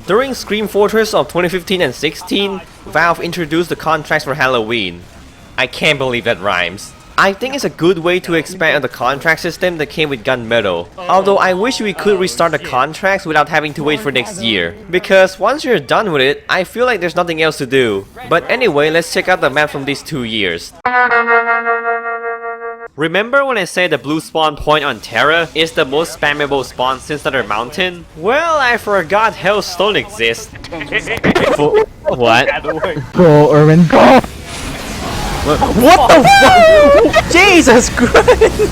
During Scream Fortress of 2015 and 16, Valve introduced the contracts for Halloween. I can't believe that rhymes. I think it's a good way to expand on the contract system that came with Gunmetal. Although I wish we could restart the contracts without having to wait for next year. Because once you're done with it, I feel like there's nothing else to do. But anyway, let's check out the map from these 2 years. Remember when I said the blue spawn point on Terra is the most spammable spawn since Thunder Mountain? Well, I forgot Hellstone exists. What? Go, Erwin, go! What the fuck? Jesus Christ!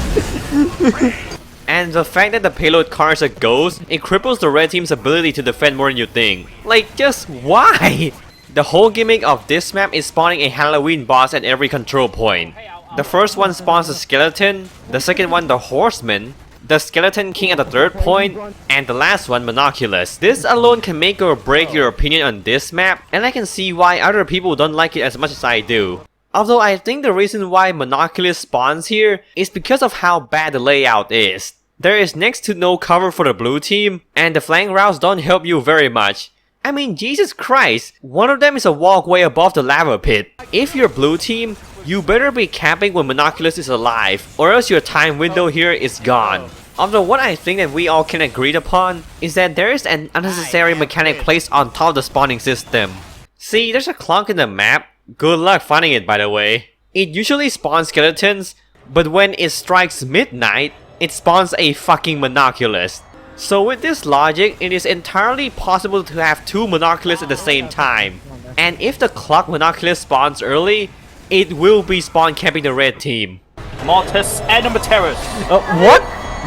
And the fact that the payload car is a ghost, it cripples the red team's ability to defend more than you think. Like, just why? The whole gimmick of this map is spawning a Halloween boss at every control point. The first one spawns a skeleton, the second one the horseman, the skeleton king at the third point, and the last one Monoculus. This alone can make or break your opinion on this map, and I can see why other people don't like it as much as I do. Although I think the reason why Monoculus spawns here is because of how bad the layout is. There is next to no cover for the blue team, and the flank routes don't help you very much. I mean, Jesus Christ, one of them is a walkway above the lava pit. If you're blue team, you better be camping when Monoculus is alive, or else your time window here is gone. Although what I think that we all can agree upon is that there is an unnecessary mechanic placed on top of the spawning system. See, there's a clock in the map. Good luck finding it, by the way. It usually spawns skeletons, but when it strikes midnight, it spawns a fucking Monoculus. So with this logic, it is entirely possible to have 2 Monoculus at the same time. And if the clock Monoculus spawns early, it will be spawn camping the red team. Mortis Animal Terrors. What?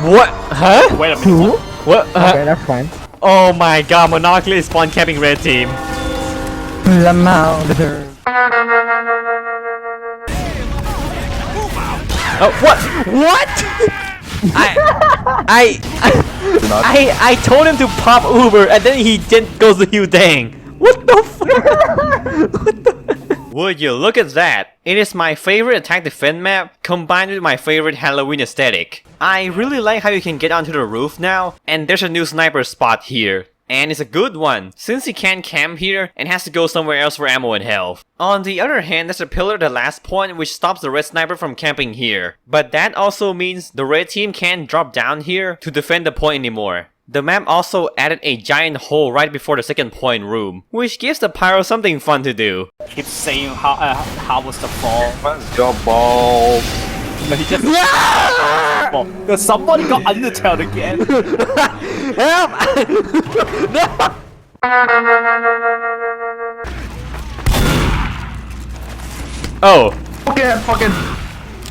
What? Huh? Wait a minute. What? Okay, that's fine. Oh my god, Monoculus is spawn camping red team. Oh, what? What? I told him to pop Uber and then he didn't go to you dang. What the fuck? What the? Would you look at that? It is my favorite attack defense map combined with my favorite Halloween aesthetic. I really like how you can get onto the roof now, and there's a new sniper spot here. And it's a good one, since he can't camp here and has to go somewhere else for ammo and health. On the other hand, there's a pillar at the last point which stops the red sniper from camping here. But that also means the red team can't drop down here to defend the point anymore. The map also added a giant hole right before the second point room, which gives the pyro something fun to do. Keep saying how was the fall? Let's go, ball. But he just because somebody got Undertale again. Help! No! Oh. Okay, fucking.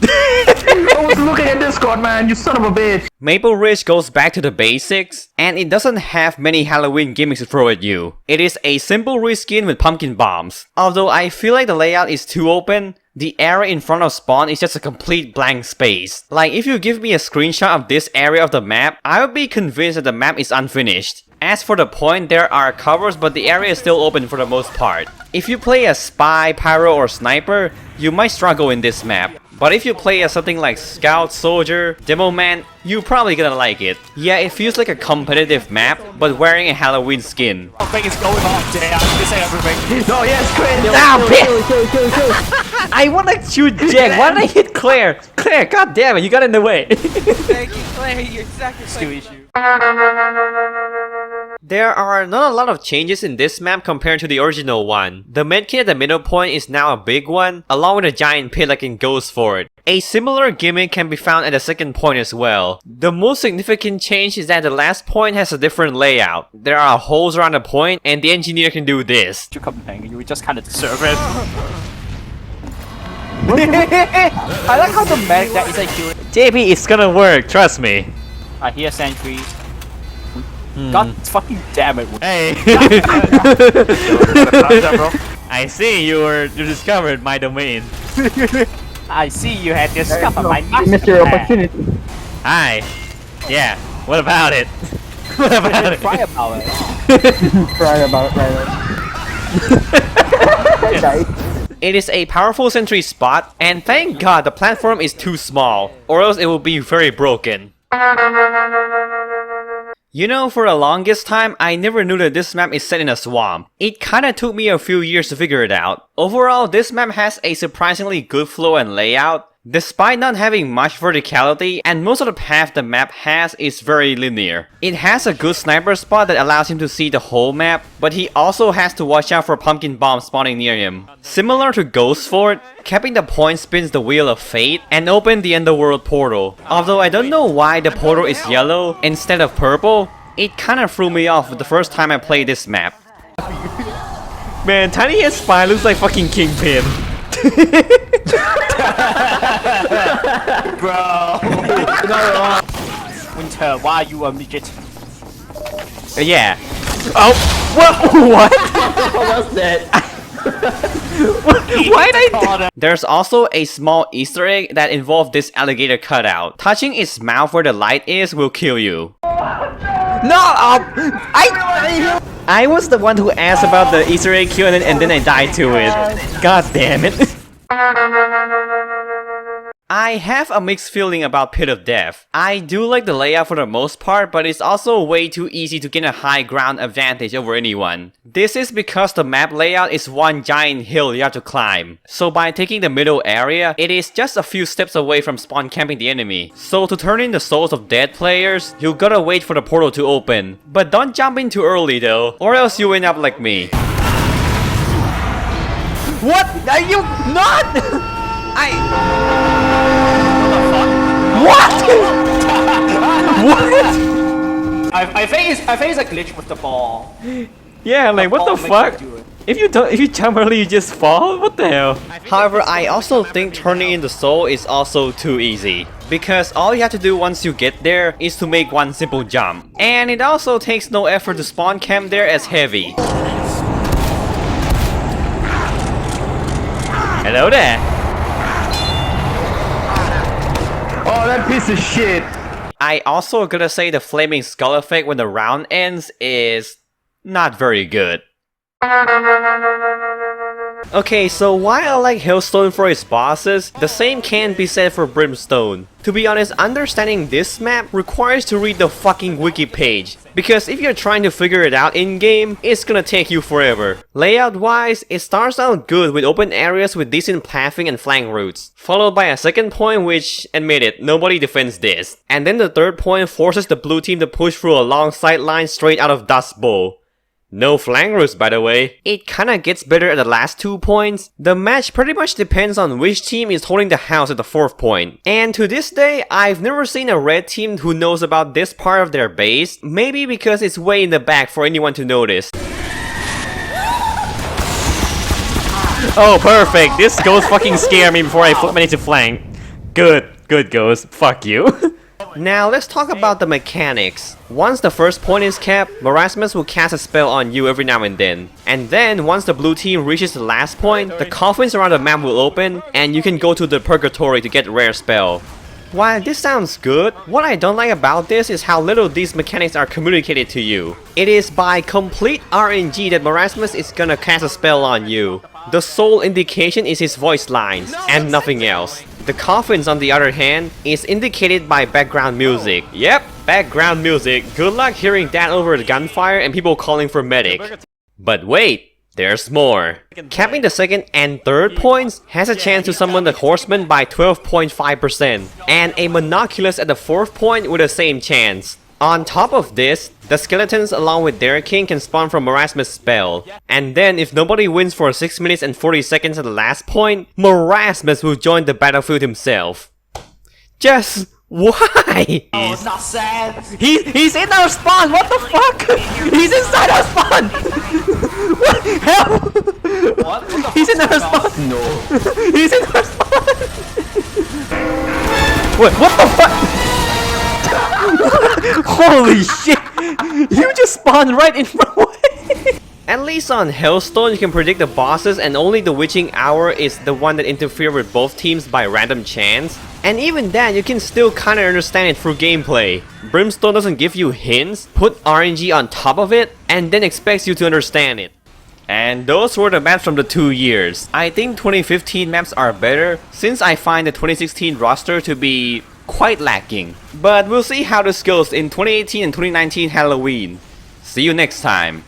I was looking at Discord, man. You son of a bitch. Maple Ridge goes back to the basics, and it doesn't have many Halloween gimmicks to throw at you. It is a simple reskin with pumpkin bombs. Although I feel like the layout is too open, the area in front of spawn is just a complete blank space. Like, if you give me a screenshot of this area of the map, I would be convinced that the map is unfinished. As for the point, there are covers, but the area is still open for the most part. If you play as spy, pyro, or sniper, you might struggle in this map. But if you play as something like Scout, Soldier, Demo Man, you're probably gonna like it. Yeah, it feels like a competitive map, but wearing a Halloween skin. Something is going on today. I'm gonna say everything. No, yes, Quinn. I wanna shoot Jack. Why did I hit Claire? Claire, god damn it, you got in the way. Thank you, Clay. You're sacrificing. There are not a lot of changes in this map compared to the original one. The medkit at the middle point is now a big one, along with a giant pit like in Ghost Fort. A similar gimmick can be found at the second point as well. The most significant change is that the last point has a different layout. There are holes around the point, and the engineer can do this. You come hang, you just kind of deserve it. I like how the medic that is accurate. JP, it's gonna work, trust me. I hear sentry. God fucking damn it. Hey! I see you discovered my domain. I see you had discovered my Missed your opportunity. Hi. Yeah, what about it? What about it? Cry about it. Cry about it. Right. It is a powerful sentry spot, and thank god the platform is too small, or else it will be very broken. You know, for the longest time, I never knew that this map is set in a swamp. It kinda took me a few years to figure it out. Overall, this map has a surprisingly good flow and layout. Despite not having much verticality, and most of the path the map has is very linear. It has a good sniper spot that allows him to see the whole map, but he also has to watch out for pumpkin bombs spawning near him. Similar to Ghost Fort, capping the point spins the wheel of fate and opens the underworld portal. Although I don't know why the portal is yellow instead of purple, it kinda threw me off the first time I played this map. Man, Tiny S Spy looks like fucking Kingpin. Bro. Winter, why are you a midget? Yeah. Oh, what? What's that? Why did I? There's also a small Easter egg that involves this alligator cutout. Touching its mouth where the light is will kill you. No, I was the one who asked about the Easter egg kill and then I died to it. God damn it. I have a mixed feeling about Pit of Death. I do like the layout for the most part, but it's also way too easy to gain a high ground advantage over anyone. This is because the map layout is one giant hill you have to climb. So by taking the middle area, it is just a few steps away from spawn camping the enemy. So to turn in the souls of dead players, you gotta wait for the portal to open. But don't jump in too early though, or else you end up like me. What? Are you not? What? What? I think it's a glitch with the ball. Yeah, like what the fuck? If you jump early, you just fall? What the hell? However, I also think turning in the soul is also too easy. Because all you have to do once you get there is to make one simple jump. And it also takes no effort to spawn camp there as heavy. Hello there. Oh, that piece of shit. I also gotta say the flaming skull effect when the round ends is not very good. Okay, so while I like Hellstone for its bosses, the same can't be said for Brimstone. To be honest, understanding this map requires to read the fucking wiki page, because if you're trying to figure it out in-game, it's gonna take you forever. Layout-wise, it starts out good with open areas with decent pathing and flank routes, followed by a second point which, admit it, nobody defends this. And then the third point forces the blue team to push through a long sideline straight out of Dust Bowl. No flank routes, by the way. It kinda gets better at the last 2 points. The match pretty much depends on which team is holding the house at the 4th point. And to this day, I've never seen a red team who knows about this part of their base. Maybe because it's way in the back for anyone to notice. Oh, perfect. This ghost fucking scared me before I managed to flank. Good ghost. Fuck you. Now let's talk about the mechanics. Once the first point is capped, Marasmus will cast a spell on you every now and then. And then once the blue team reaches the last point, the coffins around the map will open and you can go to the purgatory to get rare spell. While this sounds good, what I don't like about this is how little these mechanics are communicated to you. It is by complete RNG that Marasmus is gonna cast a spell on you. The sole indication is his voice lines, and nothing else. The coffins, on the other hand, is indicated by background music. Yep, background music. Good luck hearing that over the gunfire and people calling for medic. But wait, there's more. Capping the second and third points has a chance to summon the horseman by 12.5%, and a monoculus at the 4th point with the same chance. On top of this, the skeletons along with their king can spawn from Marasmus' spell. And then if nobody wins for 6 minutes and 40 seconds at the last point, Marasmus will join the battlefield himself. Just why? Oh, it's not sad. He's in our spawn, what the fuck? He's inside our spawn! What the hell? What He's in our spawn! No. He's in our spawn! What the fuck? Holy shit! You just spawned right in front of me! At least on Hellstone, you can predict the bosses and only the witching hour is the one that interferes with both teams by random chance. And even then, you can still kinda understand it through gameplay. Brimstone doesn't give you hints, put RNG on top of it, and then expects you to understand it. And those were the maps from the 2 years. I think 2015 maps are better, since I find the 2016 roster to be quite lacking. But we'll see how this goes in 2018 and 2019 Halloween. See you next time.